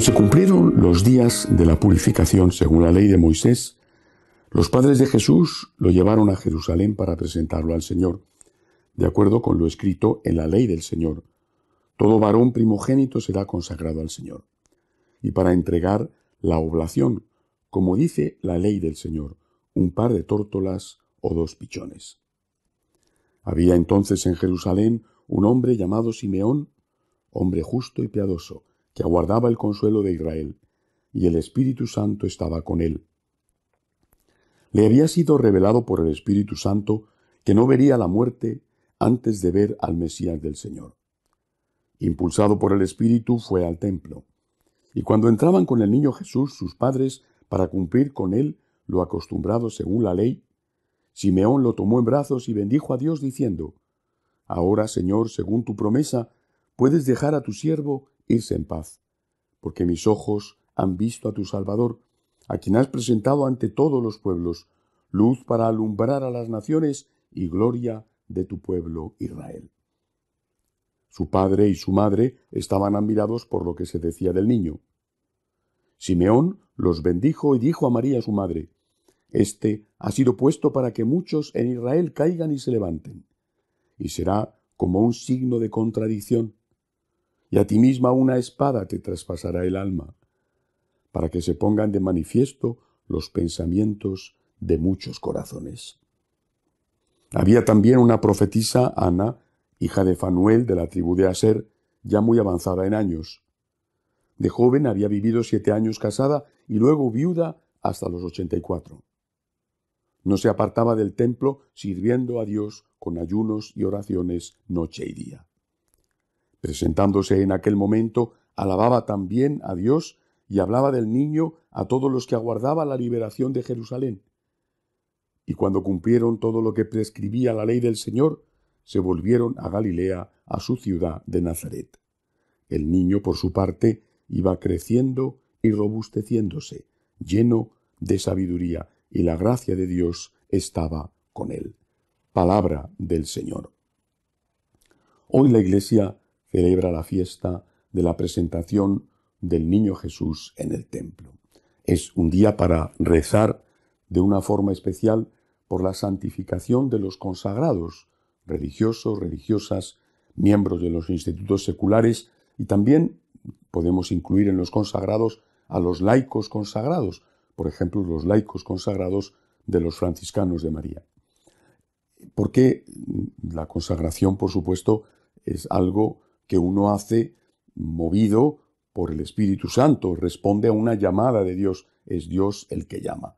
se cumplieron los días de la purificación según la ley de Moisés, los padres de Jesús lo llevaron a Jerusalén para presentarlo al Señor, de acuerdo con lo escrito en la ley del Señor. Todo varón primogénito será consagrado al Señor. Y para entregar la oblación, como dice la ley del Señor, un par de tórtolas o 2 pichones. Había entonces en Jerusalén un hombre llamado Simeón, hombre justo y piadoso, que aguardaba el consuelo de Israel, y el Espíritu Santo estaba con él. Le había sido revelado por el Espíritu Santo que no vería la muerte antes de ver al Mesías del Señor. Impulsado por el Espíritu, fue al templo. Y cuando entraban con el niño Jesús, sus padres, para cumplir con él lo acostumbrado según la ley, Simeón lo tomó en brazos y bendijo a Dios diciendo: Ahora, Señor, según tu promesa, puedes dejar a tu siervo irse en paz, porque mis ojos han visto a tu Salvador, a quien has presentado ante todos los pueblos, luz para alumbrar a las naciones y gloria de tu pueblo Israel. Su padre y su madre estaban admirados por lo que se decía del niño. Simeón los bendijo y dijo a María su madre: Este ha sido puesto para que muchos en Israel caigan y se levanten, y será como un signo de contradicción, y a ti misma una espada te traspasará el alma, para que se pongan de manifiesto los pensamientos de muchos corazones. Había también una profetisa, Ana, hija de Fanuel de la tribu de Aser, ya muy avanzada en años. De joven había vivido 7 años casada y luego viuda hasta los 84. No se apartaba del templo, sirviendo a Dios con ayunos y oraciones noche y día. Presentándose en aquel momento, alababa también a Dios y hablaba del niño a todos los que aguardaban la liberación de Jerusalén. Y cuando cumplieron todo lo que prescribía la ley del Señor, se volvieron a Galilea, a su ciudad de Nazaret. El niño, por su parte, iba creciendo y robusteciéndose, lleno de sabiduría, y la gracia de Dios estaba con él. Palabra del Señor. Hoy la Iglesia celebra la fiesta de la presentación del niño Jesús en el templo. Es un día para rezar de una forma especial por la santificación de los consagrados, religiosos, religiosas, miembros de los institutos seculares, y también podemos incluir en los consagrados a los laicos consagrados, por ejemplo, los laicos consagrados de los franciscanos de María. Porque la consagración, por supuesto, es algo que uno hace movido por el Espíritu Santo, responde a una llamada de Dios, es Dios el que llama.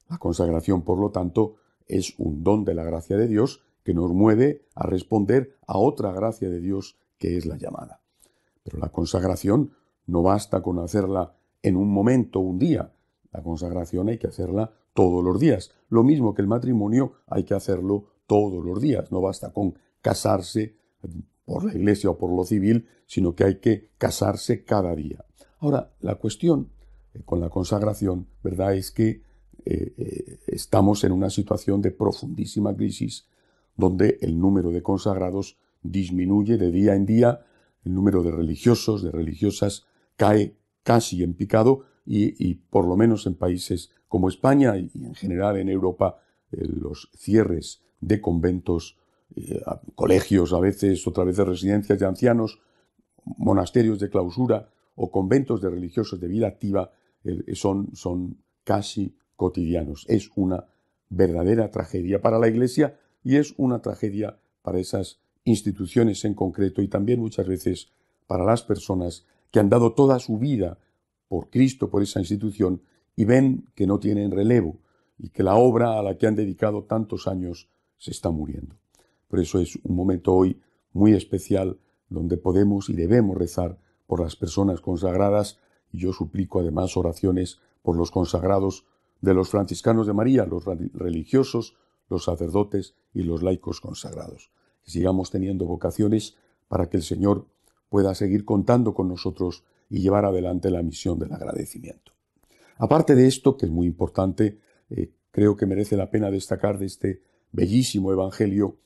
La consagración, por lo tanto, es un don de la gracia de Dios que nos mueve a responder a otra gracia de Dios que es la llamada. Pero la consagración no basta con hacerla en un momento, un día. La consagración hay que hacerla todos los días. Lo mismo que el matrimonio, hay que hacerlo todos los días. No basta con casarse por la Iglesia o por lo civil, sino que hay que casarse cada día. Ahora, la cuestión con la consagración, ¿verdad?, es que estamos en una situación de profundísima crisis, donde el número de consagrados disminuye de día en día, el número de religiosos, de religiosas, cae casi en picado, y por lo menos en países como España y en general en Europa, los cierres de conventos, colegios a veces, otra vez de residencias de ancianos, monasterios de clausura o conventos de religiosos de vida activa son casi cotidianos. Es una verdadera tragedia para la Iglesia y es una tragedia para esas instituciones en concreto, y también muchas veces para las personas que han dado toda su vida por Cristo, por esa institución, y ven que no tienen relevo y que la obra a la que han dedicado tantos años se está muriendo. Por eso es un momento hoy muy especial donde podemos y debemos rezar por las personas consagradas, y yo suplico además oraciones por los consagrados de los franciscanos de María, los religiosos, los sacerdotes y los laicos consagrados. Que sigamos teniendo vocaciones para que el Señor pueda seguir contando con nosotros y llevar adelante la misión del agradecimiento. Aparte de esto, que es muy importante, creo que merece la pena destacar de este bellísimo Evangelio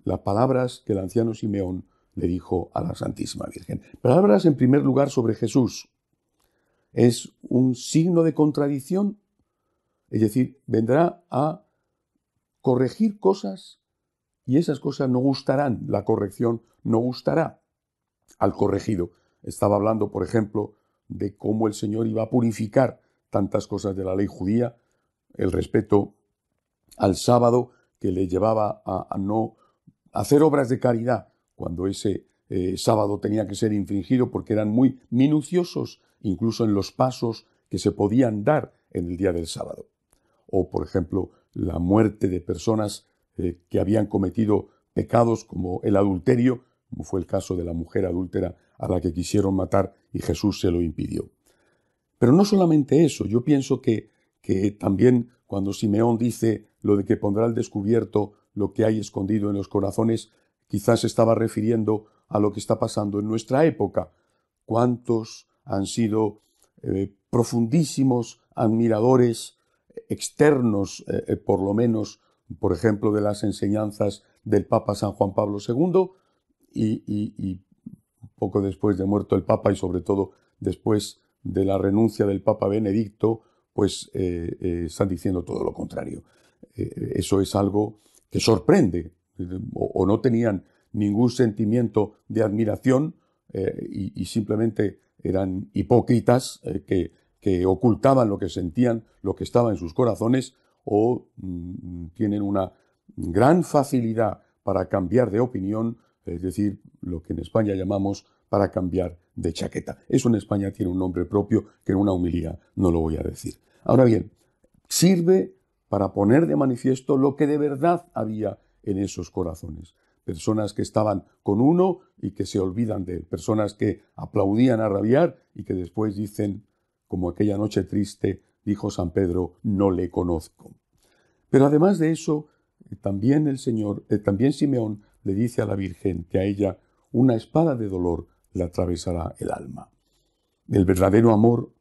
las palabras que el anciano Simeón le dijo a la Santísima Virgen. Palabras, en primer lugar, sobre Jesús. es un signo de contradicción, es decir, vendrá a corregir cosas y esas cosas no gustarán, la corrección no gustará al corregido. Estaba hablando, por ejemplo, de cómo el Señor iba a purificar tantas cosas de la ley judía, el respeto al sábado que le llevaba a no hacer obras de caridad cuando ese sábado tenía que ser infringido porque eran muy minuciosos, incluso en los pasos que se podían dar en el día del sábado. O, por ejemplo, la muerte de personas que habían cometido pecados como el adulterio, como fue el caso de la mujer adúltera a la que quisieron matar y Jesús se lo impidió. Pero no solamente eso, yo pienso que también cuando Simeón dice lo de que pondrá al descubierto lo que hay escondido en los corazones, quizás se estaba refiriendo a lo que está pasando en nuestra época. ¿Cuántos han sido profundísimos admiradores externos, por lo menos, por ejemplo, de las enseñanzas del Papa San Juan Pablo II y poco después de muerto el Papa y sobre todo después de la renuncia del Papa Benedicto, pues están diciendo todo lo contrario. Eso es algo que sorprende, o no tenían ningún sentimiento de admiración y simplemente eran hipócritas que ocultaban lo que sentían, lo que estaba en sus corazones, o tienen una gran facilidad para cambiar de opinión, es decir, lo que en España llamamos para cambiar de chaqueta. Eso en España tiene un nombre propio que en una homilía no lo voy a decir. Ahora bien, sirve para poner de manifiesto lo que de verdad había en esos corazones. Personas que estaban con uno y que se olvidan de él. Personas que aplaudían a rabiar y que después dicen, como aquella noche triste, dijo San Pedro, no le conozco. Pero además de eso, también también Simeón le dice a la Virgen que a ella una espada de dolor le atravesará el alma. El verdadero amor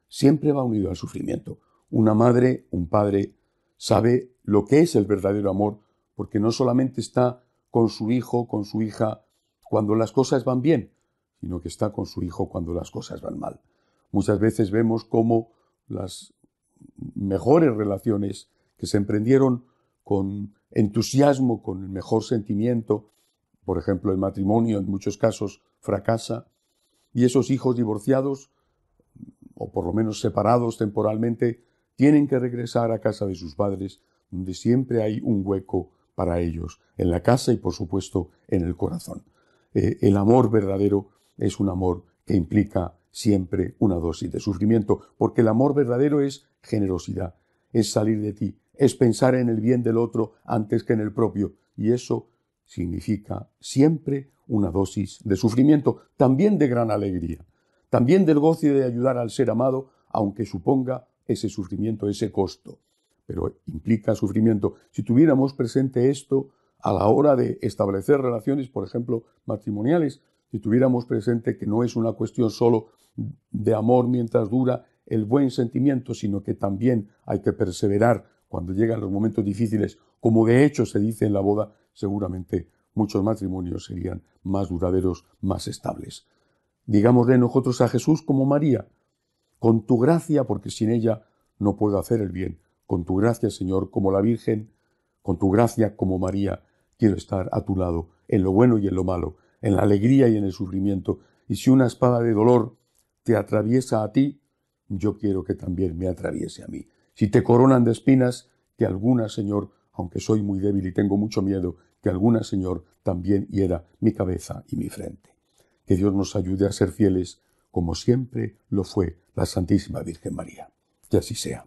siempre va unido al sufrimiento. Una madre, un padre, sabe lo que es el verdadero amor, porque no solamente está con su hijo, con su hija, cuando las cosas van bien, sino que está con su hijo cuando las cosas van mal. Muchas veces vemos cómo las mejores relaciones que se emprendieron con entusiasmo, con el mejor sentimiento, por ejemplo, el matrimonio en muchos casos fracasa, y esos hijos divorciados, o por lo menos separados temporalmente, tienen que regresar a casa de sus padres, donde siempre hay un hueco para ellos, en la casa y por supuesto en el corazón. El amor verdadero es un amor que implica siempre una dosis de sufrimiento, porque el amor verdadero es generosidad, es salir de ti, es pensar en el bien del otro antes que en el propio, y eso significa siempre una dosis de sufrimiento, también de gran alegría, también del goce de ayudar al ser amado, aunque suponga ese sufrimiento, ese costo, pero implica sufrimiento. Si tuviéramos presente esto a la hora de establecer relaciones, por ejemplo, matrimoniales, si tuviéramos presente que no es una cuestión solo de amor mientras dura el buen sentimiento, sino que también hay que perseverar cuando llegan los momentos difíciles, como de hecho se dice en la boda, seguramente muchos matrimonios serían más duraderos, más estables. Digámosle nosotros a Jesús como María, con tu gracia, porque sin ella no puedo hacer el bien, con tu gracia, Señor, como la Virgen, con tu gracia como María, quiero estar a tu lado, en lo bueno y en lo malo, en la alegría y en el sufrimiento. Y si una espada de dolor te atraviesa a ti, yo quiero que también me atraviese a mí. Si te coronan de espinas, que alguna, Señor, aunque soy muy débil y tengo mucho miedo, que alguna, Señor, también hiera mi cabeza y mi frente. Que Dios nos ayude a ser fieles, como siempre lo fue la Santísima Virgen María. Que así sea.